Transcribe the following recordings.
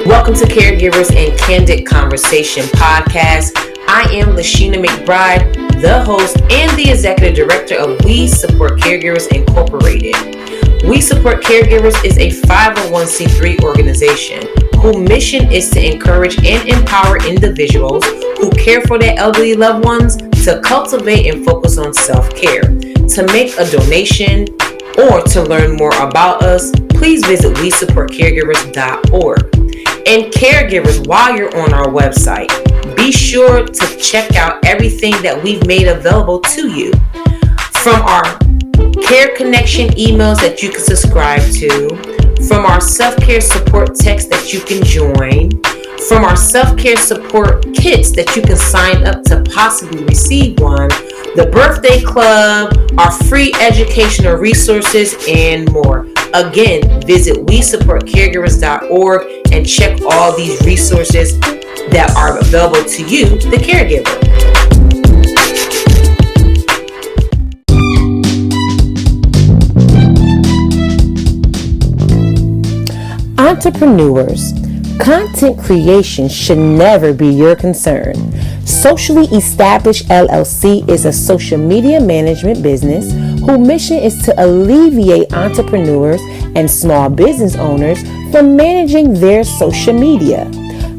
Welcome to Caregivers and Candid Conversation podcast. I am Lashina McBride, the host and the executive director of We Support Caregivers Incorporated. We Support Caregivers is a 501c3 organization whose mission is to encourage and empower individuals who care for their elderly loved ones to cultivate and focus on self-care. To make a donation or to learn more about us, please visit WeSupportCaregivers.org. And caregivers, while you're on our website, be sure to check out everything that we've made available to you. From our Care Connection emails that you can subscribe to, from our self-care support text that you can join, from our self-care support kits that you can sign up to possibly receive one, the birthday club, our free educational resources, and more. Again, visit WeSupportCaregivers.org and check all these resources that are available to you, the caregiver. Entrepreneurs, content creation should never be your concern. Socially Established LLC is a social media management business whose mission is to alleviate entrepreneurs and small business owners from managing their social media.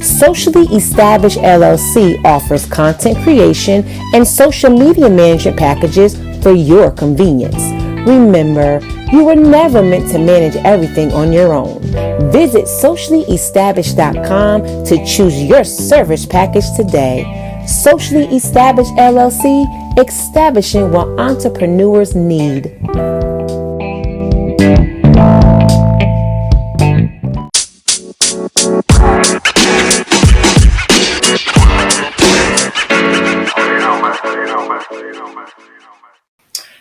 Socially Established LLC offers content creation and social media management packages for your convenience. Remember, you were never meant to manage everything on your own. Visit sociallyestablished.com to choose your service package today. Socially Established LLC, establishing what entrepreneurs need.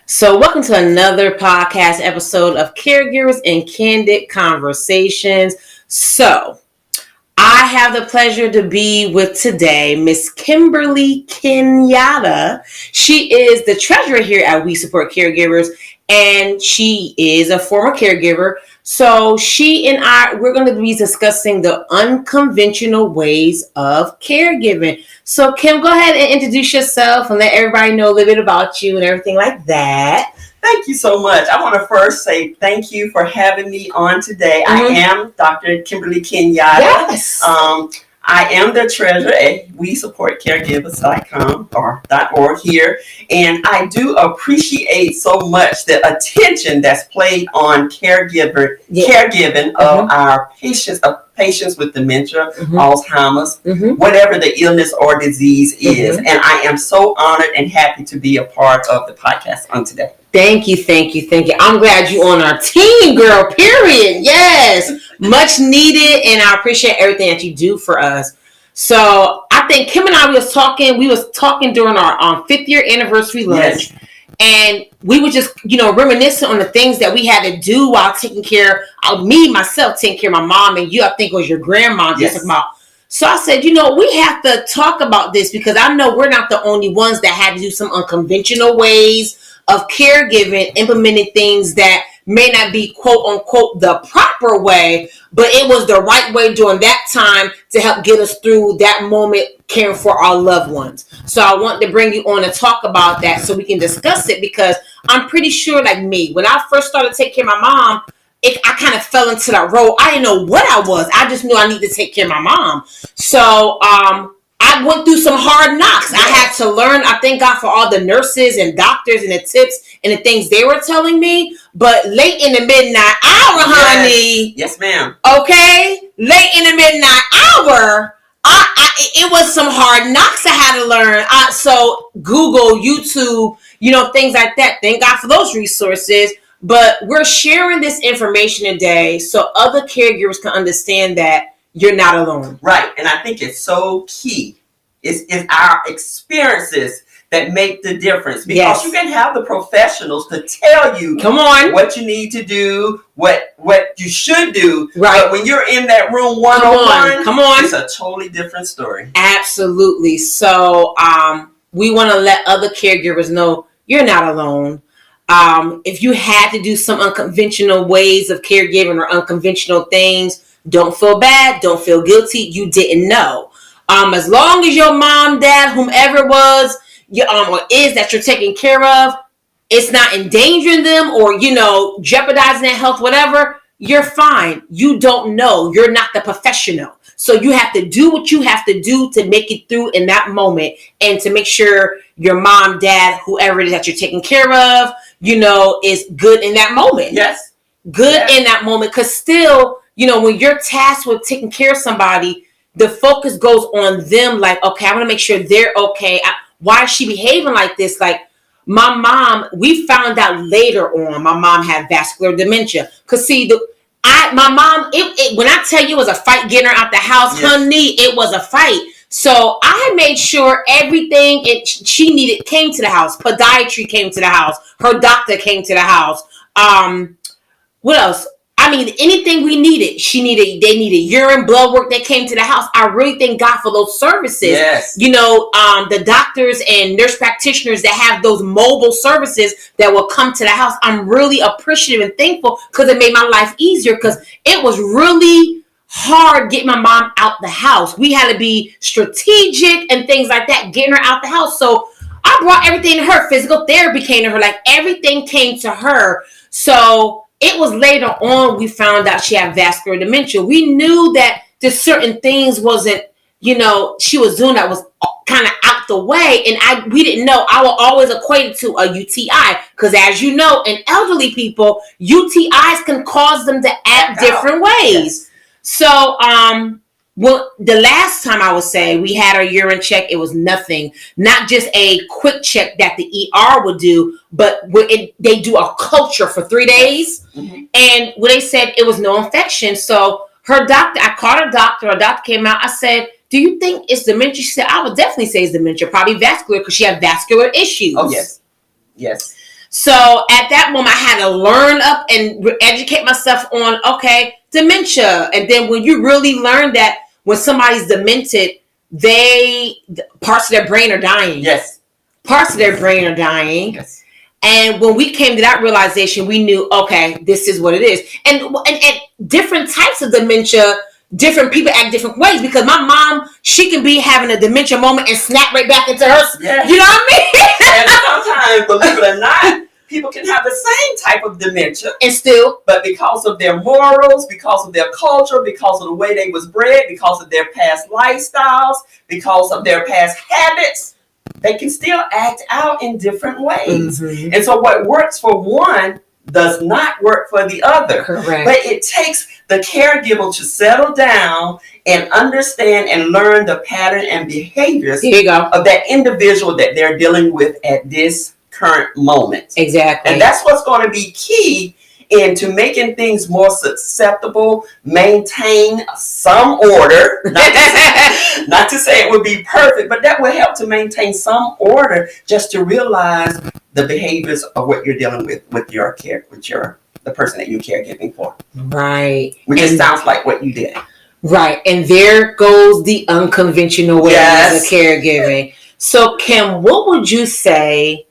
So welcome to another podcast episode of Caregivers and Candid Conversations. So I have the pleasure to be with today Miss Kimberly Kenyatta. She is the treasurer here at We Support Caregivers, and she is a former caregiver. So she and we're going to be discussing the unconventional ways of caregiving. So Kim, go ahead and introduce yourself and let everybody know a little bit about you and everything like that. Thank you so much. I want to first say thank you for having me on today. I am Dr. Kimberly Kenyatta. Yes. I am the treasurer at WeSupportCaregivers.com or .org here. And I do appreciate so much the attention that's played on caregiving of our patients with dementia, Alzheimer's, whatever the illness or disease is. And I am so honored and happy to be a part of the podcast on today. Thank you. I'm glad you're on our team, girl, period. Yes. Much needed, and I appreciate everything that you do for us. So I think Kim and I, we was talking during our 5th year anniversary lunch. Yes. And we were just, reminiscing on the things that we had to do while taking care of myself, taking care of my mom, and you, I think it was your grandma. Yes. So I said, we have to talk about this because I know we're not the only ones that had to do some unconventional ways of caregiving, implementing things that may not be quote unquote the proper way, but it was the right way during that time to help get us through that moment caring for our loved ones. So I want to bring you on to talk about that so we can discuss it, because I'm pretty sure, like me, when I first started taking care of my mom, I kind of fell into that role. I didn't know what I was. I just knew I needed to take care of my mom. So I went through some hard knocks. I had to learn. I thank God for all the nurses and doctors and the tips and the things they were telling me. But late in the midnight hour, honey. Yes, ma'am. Okay? Late in the midnight hour, it was some hard knocks I had to learn. So Google, YouTube, things like that. Thank God for those resources. But we're sharing this information today so other caregivers can understand that you're not alone. Right. And I think it's so key. It's our experiences that make the difference. Because you can have the professionals to tell you what you need to do, what you should do. Right. But when you're in that room one-on-one, it's a totally different story. Absolutely. So we want to let other caregivers know you're not alone. If you had to do some unconventional ways of caregiving or unconventional things, Don't feel bad. Don't feel guilty. You didn't know. As long as your mom, dad, whomever it was, or is that you're taking care of, it's not endangering them or, jeopardizing their health, whatever, you're fine. You don't know. You're not the professional. So you have to do what you have to do to make it through in that moment and to make sure your mom, dad, whoever it is that you're taking care of, is good in that moment. Yes. Good in that moment. Because still, when you're tasked with taking care of somebody, the focus goes on them. Like, okay, I want to make sure they're okay. Why is she behaving like this? Like, my mom, we found out later on, my mom had vascular dementia. Because see, my mom, when I tell you it was a fight getting her out the house, honey, it was a fight. So I made sure everything she needed came to the house. Podiatry came to the house. Her doctor came to the house. What else? I mean, anything we needed, they needed urine, blood work that came to the house. I really thank God for those services. Yes. The doctors and nurse practitioners that have those mobile services that will come to the house. I'm really appreciative and thankful because it made my life easier because it was really hard getting my mom out the house. We had to be strategic and things like that, getting her out the house. So I brought everything to her. Physical therapy came to her. Like everything came to her. So it was later on we found out she had vascular dementia. We knew that there's certain things wasn't, she was doing that was kind of out the way. And we didn't know. I will always equate it to a UTI. Because as you know, in elderly people, UTIs can cause them to act different ways. Yes. So, the last time I would say we had our urine check, it was nothing. Not just a quick check that the ER would do, but they do a culture for 3 days. Mm-hmm. And when they said it was no infection. So her doctor, I called her doctor came out. I said, do you think it's dementia? She said, I would definitely say it's dementia, probably vascular because she had vascular issues. Oh, yes. Yes. So at that moment, I had to learn up and educate myself on, okay, dementia. And then when you really learn that when somebody's demented, parts of their brain are dying. Yes. Parts of their brain are dying. Yes. And when we came to that realization, we knew, okay, this is what it is. And different types of dementia, different people act different ways. Because my mom, she can be having a dementia moment and snap right back into her. Yes. You know what I mean? And sometimes, believe it or not, people can have the same type of dementia. And still. But because of their morals, because of their culture, because of the way they was bred, because of their past lifestyles, because of their past habits, they can still act out in different ways. Mm-hmm. And so what works for one does not work for the other. Correct. But it takes the caregiver to settle down and understand and learn the pattern and behaviors of that individual that they're dealing with at this current moment. Exactly. And that's what's going to be key into making things more susceptible, maintain some order. Not to say it would be perfect, but that will help to maintain some order just to realize the behaviors of what you're dealing with the person that you're caregiving for. Right. Which just sounds like what you did. Right. And there goes the unconventional ways of caregiving. So Kim, what would you say,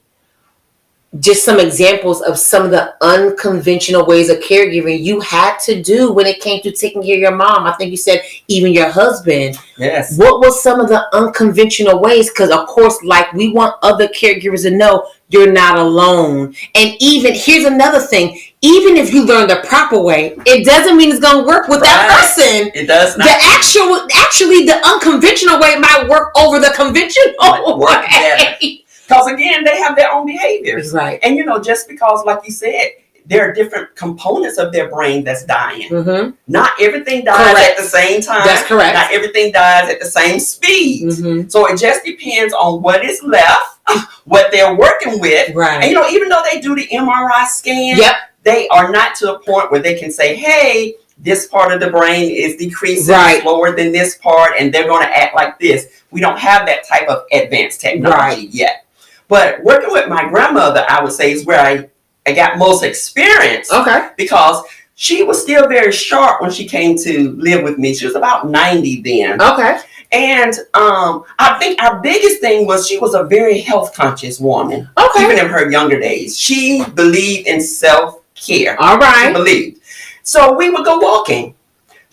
just some examples of some of the unconventional ways of caregiving you had to do when it came to taking care of your mom? I think you said even your husband. Yes. What was some of the unconventional ways? Because, of course, like we want other caregivers to know you're not alone. And even, here's another thing. Even if you learn the proper way, it doesn't mean it's going to work with that person. It does not. Actually, the unconventional way might work over the conventional way. Because again, they have their own behaviors. Right. And just because, like you said, there are different components of their brain that's dying. Mm-hmm. Not everything dies at the same time. That's correct. Not everything dies at the same speed. Mm-hmm. So it just depends on what is left, what they're working with. Right. And even though they do the MRI scan, they are not to a point where they can say, hey, this part of the brain is decreasing slower than this part, and they're going to act like this. We don't have that type of advanced technology yet. But working with my grandmother, I would say, is where I got most experience. Okay. Because she was still very sharp when she came to live with me. She was about 90 then. Okay. And I think our biggest thing was she was a very health conscious woman. Okay. Even in her younger days. She believed in self-care. All right. She believed. So we would go walking.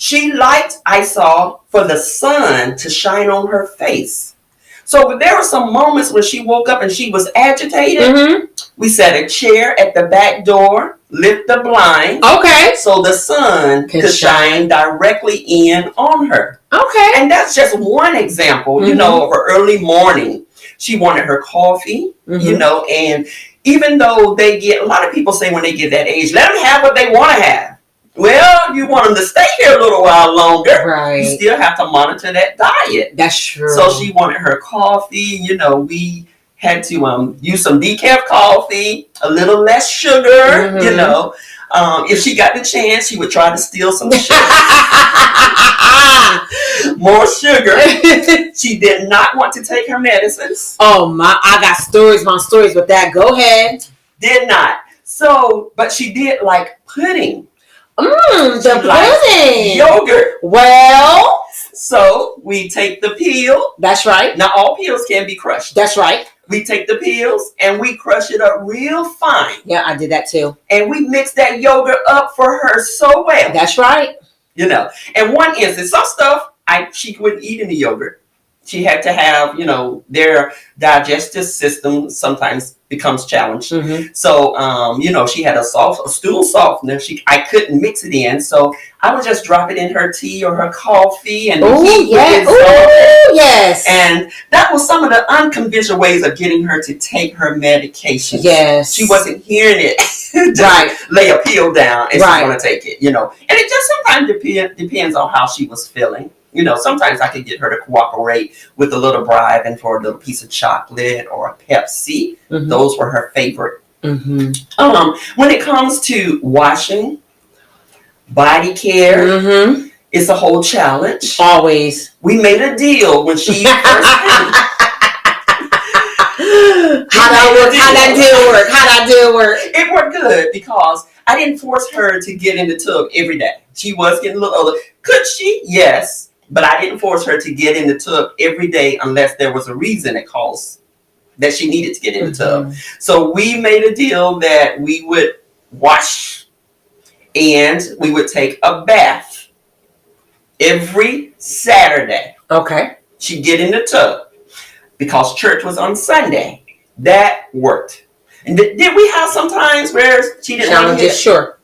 She liked, I saw, for the sun to shine on her face. So there were some moments when she woke up and she was agitated. Mm-hmm. We set a chair at the back door, lift the blind. Okay. So the sun could shine directly in on her. Okay. And that's just one example, Mm-hmm. you know, of her early morning. She wanted her coffee, Mm-hmm. you know, and even though they get, a lot of people say when they get that age, let them have what they want to have. Well, you want them to stay here a little while longer. Right. You still have to monitor that diet. That's true. So she wanted her coffee. You know, we had to use some decaf coffee, a little less sugar. Mm-hmm. You know, if she got the chance, she would try to steal some sugar. More sugar. She did not want to take her medicines. Oh my! I got stories with that. Go ahead. Did not. So, but she did like pudding. The pudding. Yogurt. Well, so we take the peel. That's right. Now all peels can be crushed. That's right. We take the peels and we crush it up real fine. Yeah, I did that too. And we mix that yogurt up for her so well. That's right. You know, and one instance, some stuff she wouldn't eat in the yogurt. She had to have, you know, their digestive system sometimes becomes challenged. Mm-hmm. So, you know, she had a stool softener. I couldn't mix it in, so I would just drop it in her tea or her coffee, and yes. And that was some of the unconventional ways of getting her to take her medication. Yes, she wasn't hearing it. Right, lay a pill down and she's going to take it. You know, and it just sometimes depends on how she was feeling. You know, sometimes I could get her to cooperate with a little bribe and for a little piece of chocolate or a Pepsi. Mm-hmm. Those were her favorite. Mm-hmm. When it comes to washing, body care, mm-hmm. it's a whole challenge. Always. We made a deal when she first came. How'd that deal work? It worked good because I didn't force her to get in the tub every day. She was getting a little older. Could she? Yes. But I didn't force her to get in the tub every day unless there was a reason that she needed to get in the tub. Mm-hmm. So we made a deal that we would wash and we would take a bath every Saturday. Okay. She'd get in the tub because church was on Sunday. That worked. And did we have some times where she didn't want to get? Sure.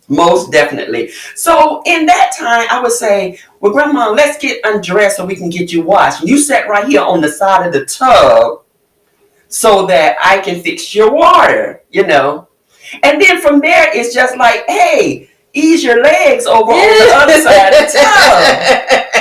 Most definitely. So in that time, I would say, well, Grandma, let's get undressed so we can get you washed. And you sat right here on the side of the tub so that I can fix your water, you know. And then from there, it's just like, hey, ease your legs over on the other side of the tub.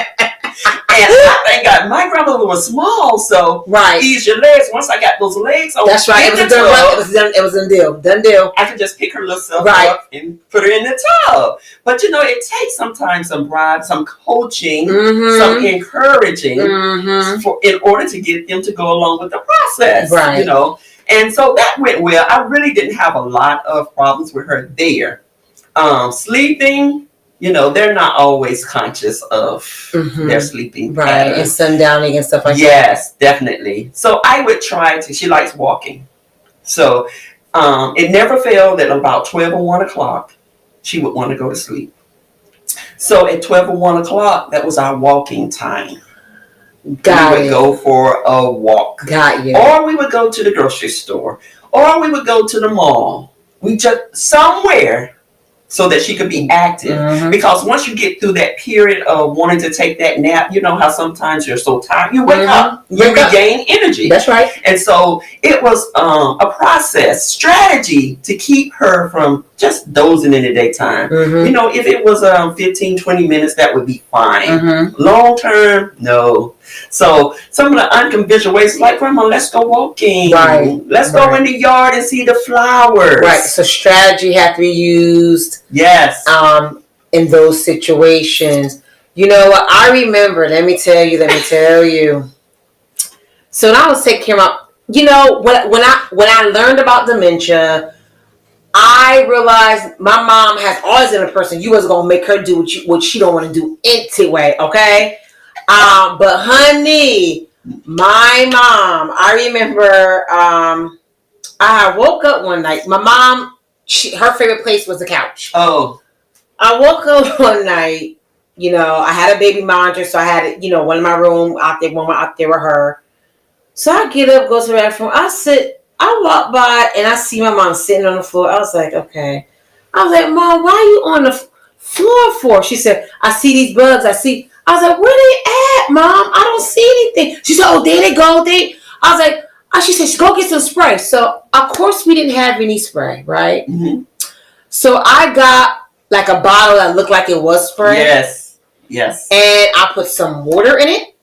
And I thank God my grandmother was small, so ease your legs. Once I got those legs on, that's right. It was done deal. I could just pick her little self up and put her in the tub. But you know, it takes sometimes some bribe, some coaching, mm-hmm. some encouraging, mm-hmm. in order to get them to go along with the process. Right. You know, and so that went well. I really didn't have a lot of problems with her there. Sleeping. You know, they're not always conscious of mm-hmm. their sleeping patterns. And sundowning and stuff like that. Yes, definitely. So I would she likes walking. So it never failed that about 12 or 1 o'clock, she would want to go to sleep. So at 12 or 1 o'clock, that was our walking time. We would go for a walk. Got you. Or we would go to the grocery store. Or we would go to the mall. We just somewhere so that she could be active. Mm-hmm. Because once you get through that period of wanting to take that nap, you know how sometimes you're so tired, you wake mm-hmm. up, you regain energy. That's right. And so it was a process, strategy to keep her from just dozing in the daytime. Mm-hmm. You know, if it was 15, 20 minutes, that would be fine. Mm-hmm. Long term, no. So some of the unconventional ways, like, Grandma, let's go walking. Right. Let's go in the yard and see the flowers. Right. So strategy had to be used. Yes. In those situations. You know what? I remember, let me tell you. So when I was taking care of you know, when I learned about dementia, I realized my mom has always been a person you was gonna make her do what she don't want to do anyway, okay? But honey, my mom, I remember I woke up one night. My mom, her favorite place was the couch. Oh. I woke up one night I had a baby monitor, so I had, one in my room out there, one out there with her. So I get up, go to the bathroom. I walk by and I see my mom sitting on the floor. I was like, okay. I was like, Mom, why are you on the floor for? She said, I see these bugs. I was like, where they at, Mom? I don't see anything. She said, oh, there they go. I was like, she said, go get some spray. So, of course, we didn't have any spray, right? Mm-hmm. So I got like a bottle that looked like it was spray. Yes. And I put some water in it.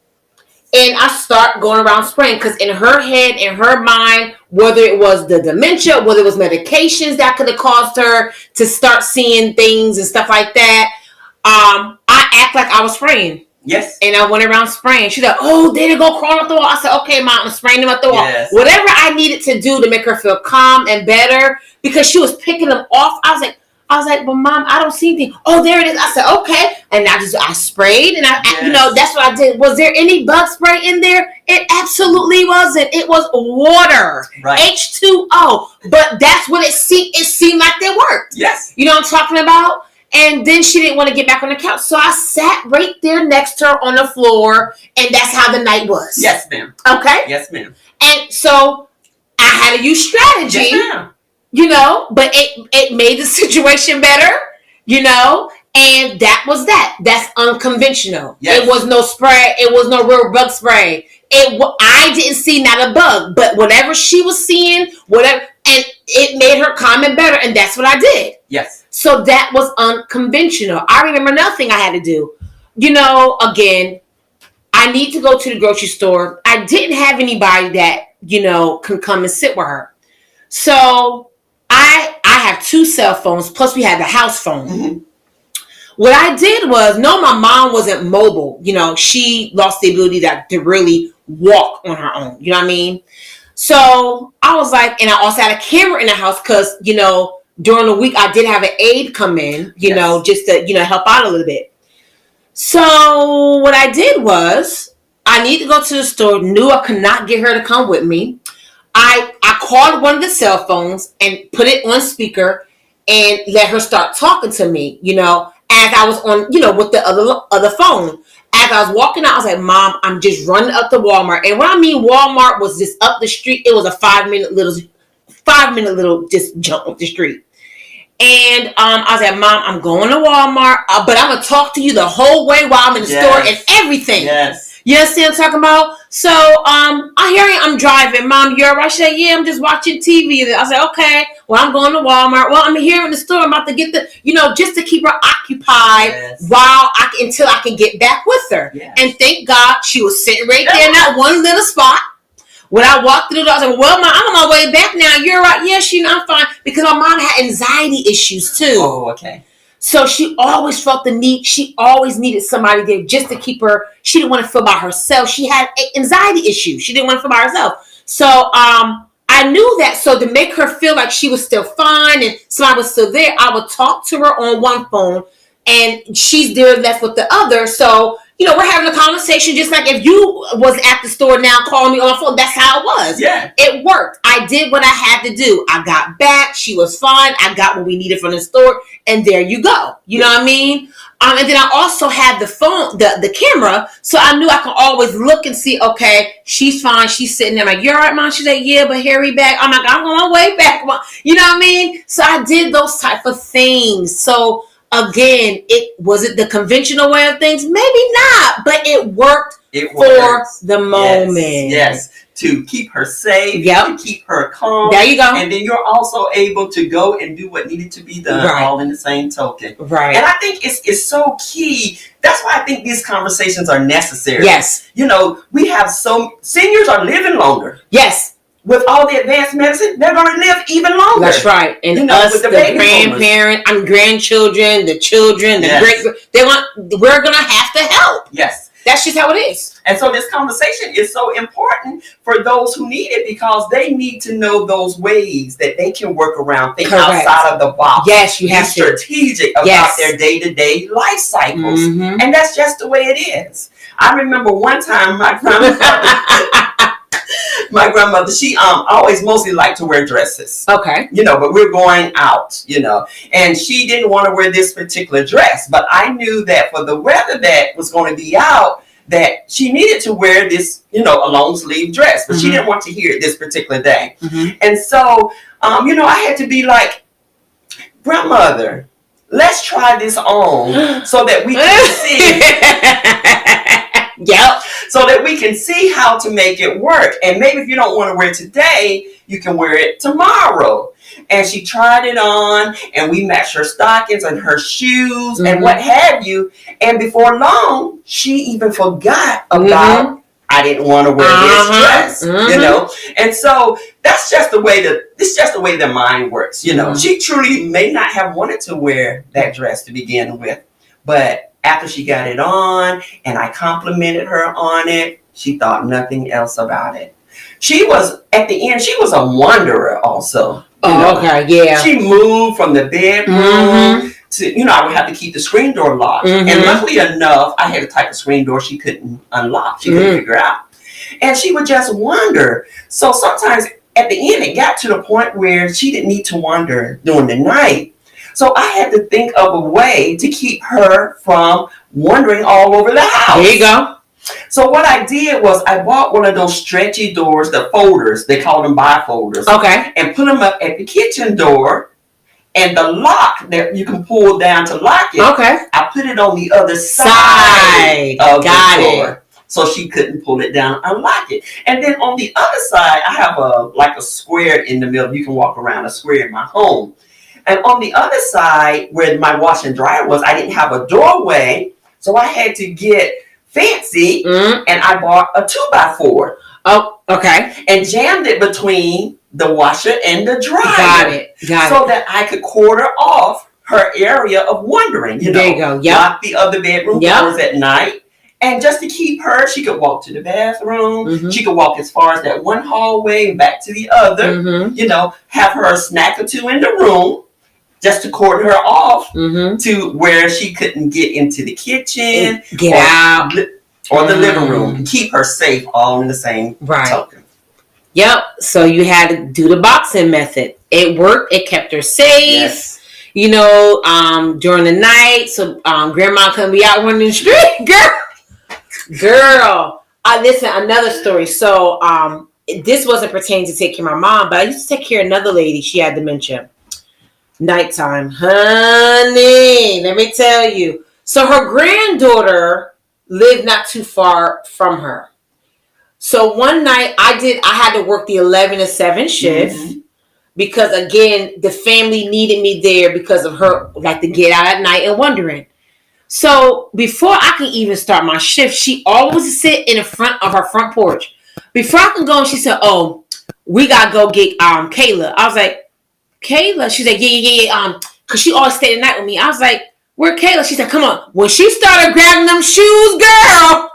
And I start going around spraying because in her head, in her mind, whether it was the dementia, whether it was medications that could have caused her to start seeing things and stuff like that, I act like I was spraying. Yes. And I went around spraying. She's like, oh, there they go crawling up the wall. I said, okay, Mom, I'm spraying them up the wall. Yes. Whatever I needed to do to make her feel calm and better because she was picking them off. I was like, but Mom, I don't see anything. Oh, there it is. I said, okay. And I sprayed and that's what I did. Was there any bug spray in there? It absolutely wasn't. It was water. Right. H2O. But that's what it seemed like they worked. Yes. You know what I'm talking about? And then she didn't want to get back on the couch. So I sat right there next to her on the floor. And that's how the night was. Yes, ma'am. Okay? Yes, ma'am. And so I had to use strategy. Yes, ma'am. But it made the situation better, and that was that. That's unconventional. Yes. It was no spray. It was no real bug spray. I didn't see not a bug, but whatever she was seeing, and it made her calm and better, and that's what I did. Yes. So that was unconventional. I remember another thing I had to do. Again, I need to go to the grocery store. I didn't have anybody that, can come and sit with her. So I have 2 cell phones, plus we had the house phone. Mm-hmm. What I did was, my mom wasn't mobile. She lost the ability to really walk on her own. You know what I mean? So I was like, and I also had a camera in the house because, during the week I did have an aide come in, just to, help out a little bit. So what I did was, I need to go to the store, knew I could not get her to come with me. I called one of the cell phones and put it on speaker and let her start talking to me, as I was on, with the other phone. As I was walking out, I was like, Mom, I'm just running up to Walmart. And when I mean Walmart was just up the street, it was a 5-minute little just jump up the street. And I was like, Mom, I'm going to Walmart, but I'm going to talk to you the whole way while I'm in the store and everything. Yes. You understand what I'm talking about? So, I'm driving. Mom, you're right. I said, yeah, I'm just watching TV. I said, okay, well, I'm going to Walmart. Well, I'm here in the store. I'm about to get just to keep her occupied until I can get back with her. Yes. And thank God she was sitting right there in that one little spot. When I walked through the door, I said, well, Mom, I'm on my way back now. You're right. Yes, I'm fine. Because my mom had anxiety issues, too. Oh, okay. So she always felt the need. She always needed somebody there just to keep her. She didn't want to feel by herself. She had anxiety issues. She didn't want to feel by herself. So I knew that. So to make her feel like she was still fine and somebody was still there, I would talk to her on one phone and she's there left with the other. So, we're having a conversation just like if you was at the store now calling me on the phone. That's how it was. Yeah. It worked. I did what I had to do. I got back. She was fine. I got what we needed from the store. And there you go. You know what I mean? And then I also had the phone, the camera. So I knew I could always look and see, okay, she's fine. She's sitting there. I'm like, you're all right, Mom? She's like, yeah, but Harry back. I'm like, I'm on my way back. You know what I mean? So I did those type of things. So again, wasn't the conventional way of things? Maybe not, but it worked for the moment. Yes. To keep her safe, to keep her calm. There you go. And then you're also able to go and do what needed to be done, all in the same token. Right. And I think it's so key. That's why I think these conversations are necessary. Yes. We have seniors are living longer. Yes. With all the advanced medicine, they're going to live even longer. That's right. And us, with the grandparent, grandchildren, the children, the we're going to have to help. Yes. That's just how it is. And so this conversation is so important for those who need it because they need to know those ways that they can work around, think outside of the box. Yes, you have to. Be strategic about their day-to-day life cycles. Mm-hmm. And that's just the way it is. I remember one time my grandmother My grandmother, she always mostly liked to wear dresses. Okay. But we're going out, and she didn't want to wear this particular dress. But I knew that for the weather that was going to be out, that she needed to wear this, a long sleeve dress, but she didn't want to hear it this particular day. And so, I had to be like, grandmother, let's try this on so that we can see. Yep. So that we can see how to make it work. And maybe if you don't want to wear it today, you can wear it tomorrow. And she tried it on, and we matched her stockings and her shoes and what have you. And before long, she even forgot about, I didn't want to wear this dress, And so that's just the way the mind works, She truly may not have wanted to wear that dress to begin with, but after she got it on and I complimented her on it, she thought nothing else about it. She was, at the end, she was a wanderer also. Okay, yeah. She moved from the bedroom to, I would have to keep the screen door locked. And luckily enough, I had a type of screen door she couldn't unlock. She couldn't figure out. And she would just wander. So sometimes at the end, it got to the point where she didn't need to wander during the night. So I had to think of a way to keep her from wandering all over the house. There you go. So what I did was I bought one of those stretchy doors, the folders, they call them bifolders. Okay. And put them up at the kitchen door, and the lock that you can pull down to lock it. Okay. I put it on the other side of the door. So she couldn't pull it down, unlock it. And then on the other side, I have a square in the middle. You can walk around a square in my home. And on the other side, where my wash and dryer was, I didn't have a doorway. So I had to get fancy, and I bought a 2x4. Oh, okay. And jammed it between the washer and the dryer. Got it. So that I could quarter off her area of wandering. There you go. Yep. Lock the other bedroom doors at night. And just to keep her, she could walk to the bathroom. She could walk as far as that one hallway and back to the other. Have her a snack or two in the room, just to cordon her off to where she couldn't get into the kitchen, or the living room, and keep her safe all in the same token. Yep. So you had to do the boxing method. It worked. It kept her safe. Yes. During the night, so grandma couldn't be out running the street. Girl. Listen, another story. So this wasn't pertaining to take care of my mom, but I used to take care of another lady. She had dementia. Nighttime, honey, let me tell you. So her granddaughter lived not too far from her. So one night I had to work the 11 to 7 shift because, again, the family needed me there because of her, like, to get out at night and wandering. So before I can even start my shift, she always sit in the front of her front porch. Before I can go, she said, "Oh, we gotta go get Kayla." I was like, "Kayla?" She's like, yeah. Cause she always stayed the night with me. I was like, "Where Kayla?" She said, "Come on." When she started grabbing them shoes, girl.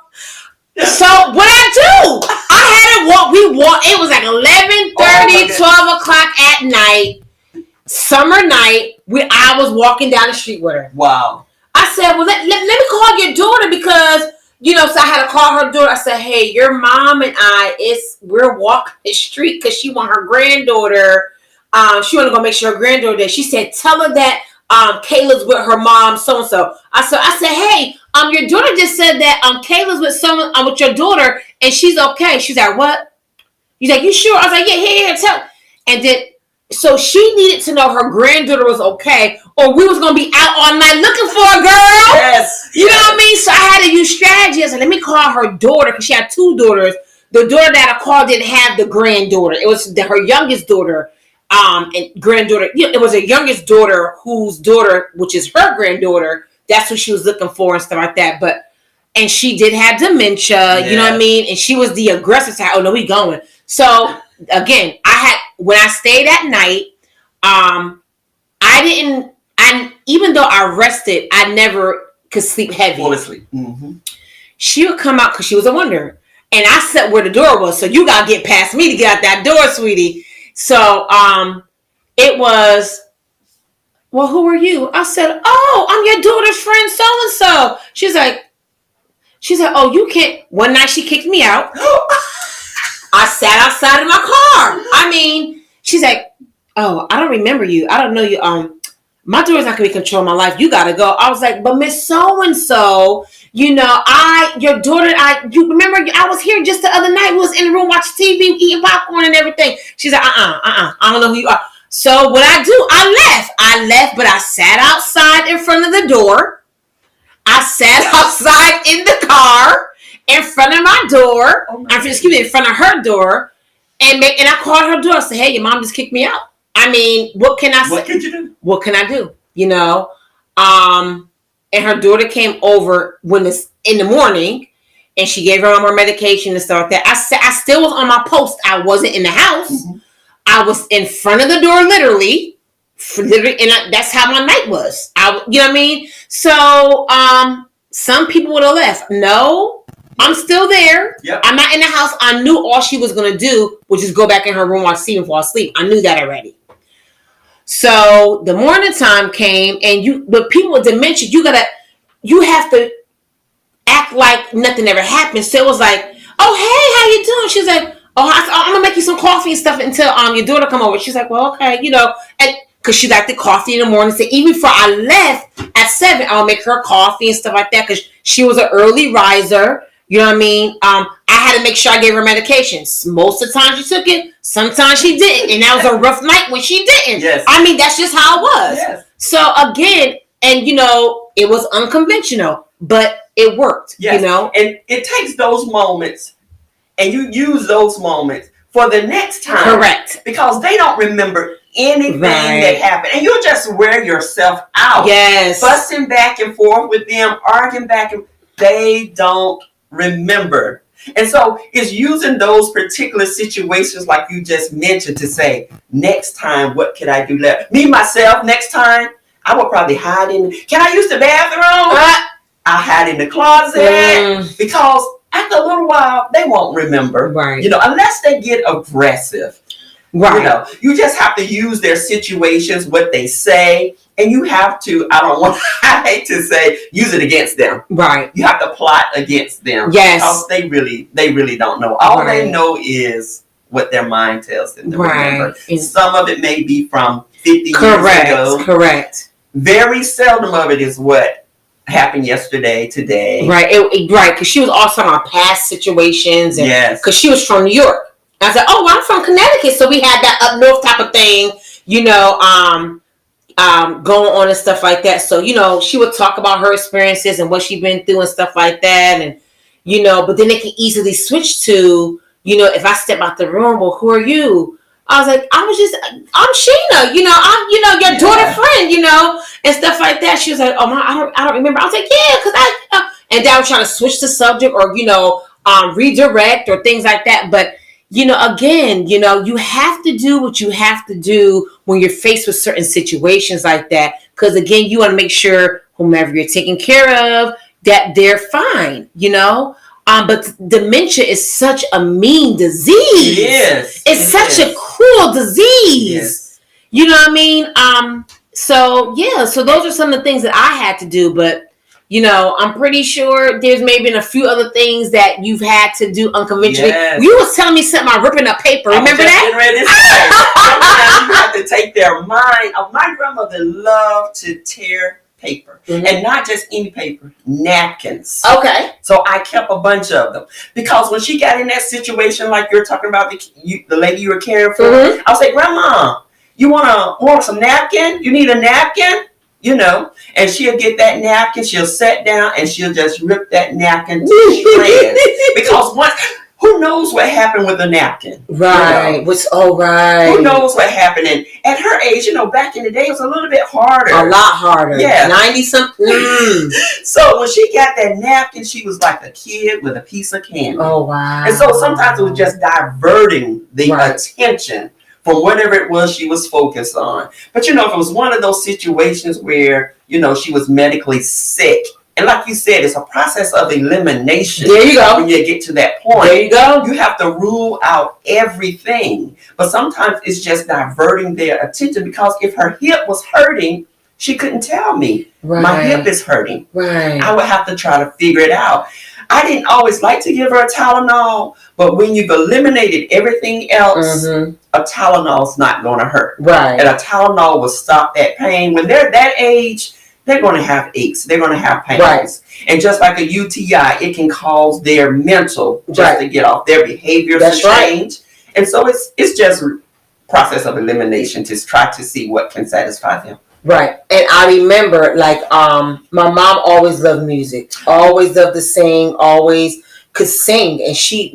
So what I do? I had to walk. We walked. It was like 11:30, 12 o'clock at night, summer night. I was walking down the street with her. Wow. I said, "Well, let me call your daughter because." So I had to call her daughter. I said, "Hey, your mom and we're walking the street because she want her granddaughter. She want to go make sure her granddaughter did." She said, "Tell her that Kayla's with her mom, so and so." I said, "Hey, your daughter just said that Kayla's with someone with your daughter and she's okay." She's like, "What?" He's like, "You sure?" I was like, "Yeah, tell." And then so she needed to know her granddaughter was okay, or we was gonna be out all night looking for a girl. Yes. You know what I mean? So I had to use strategy. I said, "Let me call her daughter," because she had 2 daughters. The daughter that I called didn't have the granddaughter. It was her youngest daughter. And granddaughter, it was a youngest daughter whose daughter, which is her granddaughter, that's what she was looking for and stuff like that. And she did have dementia, you know what I mean? And she was the aggressive side. "Oh no, we going." So again, when I stayed at night, even though I rested, I never could sleep heavy. Fall asleep. She would come out because she was a wanderer. And I sat where the door was. So you got to get past me to get out that door, sweetie. So it was, "Well, who are you?" I said, "Oh, I'm your daughter's friend, so-and-so." She's like, "Oh, you can't." One night she kicked me out. I sat outside of my car. I mean, she's like, oh, I don't remember you. I don't know you. My daughter's not going to be controlling my life. You got to go. I was like, but Miss So-and-so, you remember I was here just the other night. We was in the room watching TV, eating popcorn and everything. She's like, I don't know who you are. So what I do, I left, but I sat outside in front of the door. I sat outside in the car in front of my door. In front of her door. And I called her door and said, hey, your mom just kicked me out. I mean, what can I say? What could you do? What can I do? And her daughter came over in the morning, and she gave her more medication and stuff like that. I still was on my post. I wasn't in the house. Mm-hmm. I was in front of the door, literally, and that's how my night was. You know what I mean? So, some people would have left. No, I'm still there. Yep. I'm not in the house. I knew all she was going to do was just go back in her room while Steven fall asleep. I knew that already. So the morning time came, and but people with dementia, you have to act like nothing ever happened. So it was like, oh, hey, how you doing? She's like, oh, I'm gonna make you some coffee and stuff until your daughter come over. She's like, well, okay, and because she liked the coffee in the morning. So even before I left at 7, I'll make her coffee and stuff like that because she was an early riser. You know what I mean? I had to make sure I gave her medications. Most of the time she took it. Sometimes she didn't. And that was a rough night when she didn't. Yes. I mean, that's just how it was. Yes. So again, and it was unconventional, but it worked. Yes. And it takes those moments, and you use those moments for the next time. Correct. Because they don't remember anything that happened. And you'll just wear yourself out. Yes. Fussing back and forth with them, arguing back and they don't remember. And so it's using those particular situations like you just mentioned to say, next time, what could I do left? Me, myself, next time, I would probably hide can I use the bathroom? I'll hide in the closet because after a little while, they won't remember. Right. Unless they get aggressive. Right. You just have to use their situations, what they say, and you have to, I hate to say, use it against them. Right. You have to plot against them. Yes. Because they really don't know. All they know is what their mind tells them to remember. Some of it may be from 50 years ago. Correct. Very seldom of it is what happened yesterday, today. Right. Right. Because she was also on past situations. And, yes. Because she was from New York. I said, oh, well, I'm from Connecticut. So we had that up north type of thing, going on and stuff like that. So, she would talk about her experiences and what she'd been through and stuff like that. And, but then they can easily switch to, if I step out the room, well, who are you? I was like, I'm Sheena, I'm, your daughter friend, and stuff like that. She was like, oh, I don't remember. I was like, yeah, because and then I was trying to switch the subject or, redirect or things like that. But, again, you have to do what you have to do when you're faced with certain situations like that. Because, again, you want to make sure whomever you're taking care of, that they're fine, But dementia is such a mean disease. It is. It's such a cruel disease. Yes. You know what I mean? So those are some of the things that I had to do. But, I'm pretty sure there's maybe a few other things that you've had to do unconventionally. Yes. You was telling me something about ripping up paper. Remember that? You have to take their mind. My grandmother loved to tear paper. Mm-hmm. And not just any paper, napkins. Okay. So I kept a bunch of them. Because when she got in that situation like you're talking about, the lady you were caring for, I was like, Grandma, you want some napkin? You need a napkin? And she'll get that napkin, she'll sit down, and she'll just rip that napkin to shreds. Because who knows what happened with the napkin? Right. Right. Who knows what happened? And at her age, back in the day, it was a little bit harder. A lot harder. Yeah. 90-something. So when she got that napkin, she was like a kid with a piece of candy. Oh, wow. And so sometimes it was just diverting the attention from whatever it was she was focused on. But, if it was one of those situations where, she was medically sick, and like you said, it's a process of elimination. There you go. When you get to that point. There you go. You have to rule out everything. But sometimes it's just diverting their attention because if her hip was hurting, she couldn't tell me. Right. My hip is hurting. Right. I would have to try to figure it out. I didn't always like to give her a Tylenol, but when you've eliminated everything else, a Tylenol's not going to hurt. Right. And a Tylenol will stop that pain. When they're that age, they're going to have aches. They're going to have pains. Right. And just like a UTI, it can cause their mental just to get off, their behaviors to change. And so it's just a process of elimination to try to see what can satisfy them. Right. And I remember, like, my mom always loved music, always loved to sing, always could sing. And she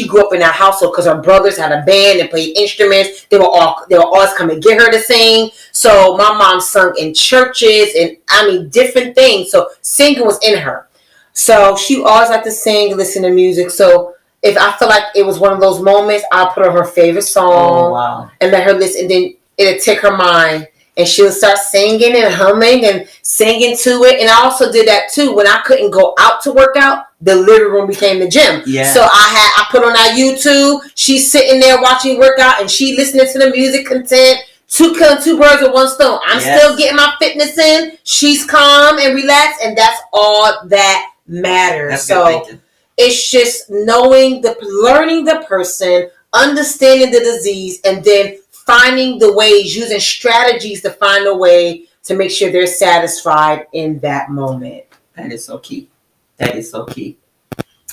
grew up in that household because her brothers had a band and played instruments. They were always coming to get her to sing. So my mom sung in churches and different things. So singing was in her. So she always liked to sing, listen to music. So if I feel like it was one of those moments, I'll put on her favorite song and let her listen. And then it'll take her mind. And she'll start singing and humming and singing to it. And I also did that too. When I couldn't go out to work out, the living room became the gym. Yeah. So I put on our YouTube. She's sitting there watching workout and she listening to the music content. Killing two birds with one stone. I'm still getting my fitness in. She's calm and relaxed. And that's all that matters. So it's just learning the person, understanding the disease, and then finding the ways, using strategies to find a way to make sure they're satisfied in that moment. That is so key.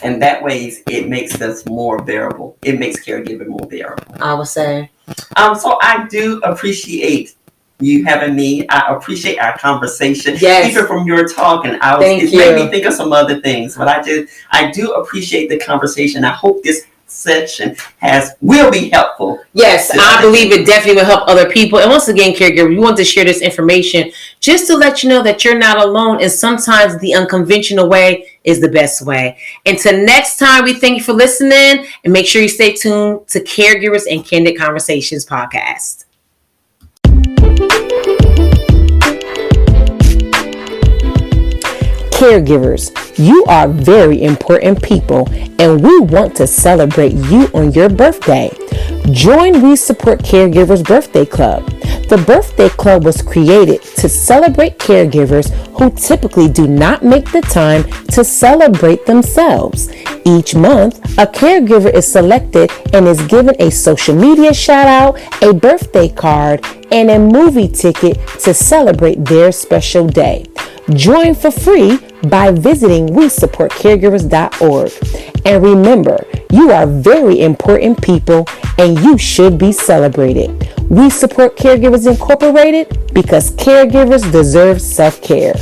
And that way it makes us more bearable. It makes caregiving more bearable. I would say. So I do appreciate you having me. I appreciate our conversation. Yes. Even from your talk, and it made me think of some other things. But I do appreciate the conversation. I hope this session will be helpful. Yes, I believe it definitely will help other people. And once again, caregiver, we want to share this information just to let you know that you're not alone, and sometimes the unconventional way is the best way. Until next time, we thank you for listening, and make sure you stay tuned to Caregivers and Candid Conversations podcast. Caregivers, you are very important people, and we want to celebrate you on your birthday. Join We Support Caregivers Birthday Club. The Birthday Club was created to celebrate caregivers who typically do not make the time to celebrate themselves. Each month, a caregiver is selected and is given a social media shout out, a birthday card, and a movie ticket to celebrate their special day. Join for free by visiting WeSupportCaregivers.org. And remember, you are very important people and you should be celebrated. We support Caregivers Incorporated because caregivers deserve self-care.